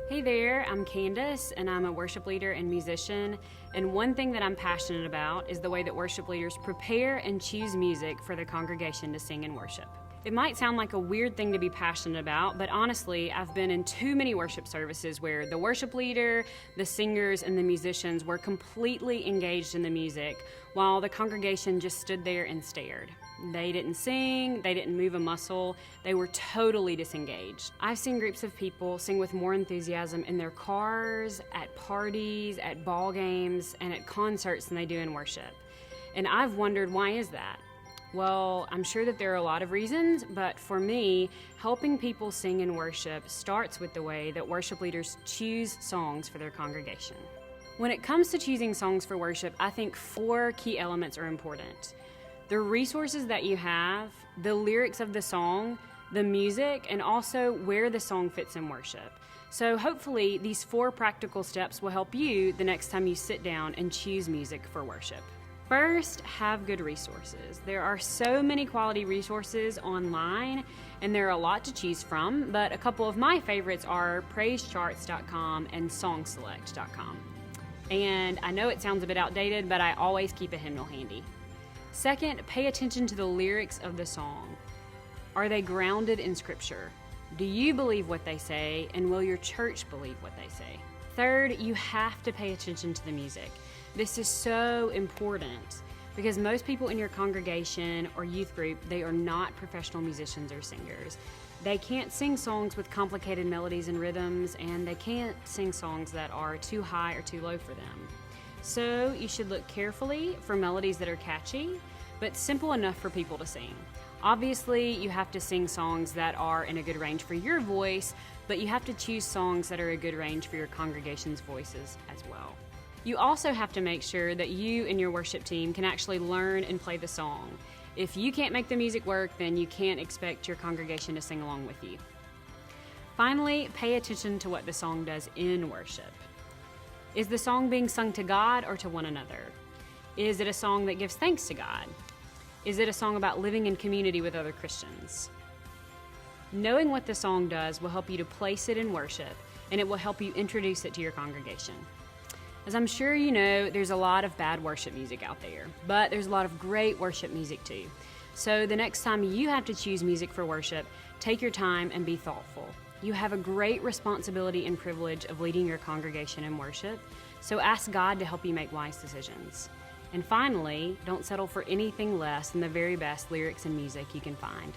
Hey there, I'm Candace, and I'm a worship leader and musician. And one thing that I'm passionate about is the way that worship leaders prepare and choose music for their congregation to sing and worship. It might sound like a weird thing to be passionate about, but honestly, I've been in too many worship services where the worship leader, the singers, and the musicians were completely engaged in the music while the congregation just stood there and stared. They didn't sing, they didn't move a muscle, they were totally disengaged. I've seen groups of people sing with more enthusiasm in their cars, at parties, at ball games, and at concerts than they do in worship. And I've wondered, why is that? Well, I'm sure that there are a lot of reasons, but for me, helping people sing and worship starts with the way that worship leaders choose songs for their congregation. When it comes to choosing songs for worship, I think 4 key elements are important. The resources that you have, the lyrics of the song, the music, and also where the song fits in worship. So hopefully these 4 practical steps will help you the next time you sit down and choose music for worship. First, have good resources. There are so many quality resources online, and there are a lot to choose from, but a couple of my favorites are praisecharts.com and songselect.com. And I know it sounds a bit outdated, but I always keep a hymnal handy. Second, pay attention to the lyrics of the song. Are they grounded in Scripture? Do you believe what they say, and will your church believe what they say? Third, you have to pay attention to the music. This is so important because most people in your congregation or youth group, they are not professional musicians or singers. They can't sing songs with complicated melodies and rhythms, and they can't sing songs that are too high or too low for them. So you should look carefully for melodies that are catchy, but simple enough for people to sing. Obviously, you have to sing songs that are in a good range for your voice, but you have to choose songs that are a good range for your congregation's voices as well. You also have to make sure that you and your worship team can actually learn and play the song. If you can't make the music work, then you can't expect your congregation to sing along with you. Finally, pay attention to what the song does in worship. Is the song being sung to God or to one another? Is it a song that gives thanks to God? Is it a song about living in community with other Christians? Knowing what the song does will help you to place it in worship, and it will help you introduce it to your congregation. As I'm sure you know, there's a lot of bad worship music out there, but there's a lot of great worship music too. So the next time you have to choose music for worship, take your time and be thoughtful. You have a great responsibility and privilege of leading your congregation in worship, so ask God to help you make wise decisions. And finally, don't settle for anything less than the very best lyrics and music you can find.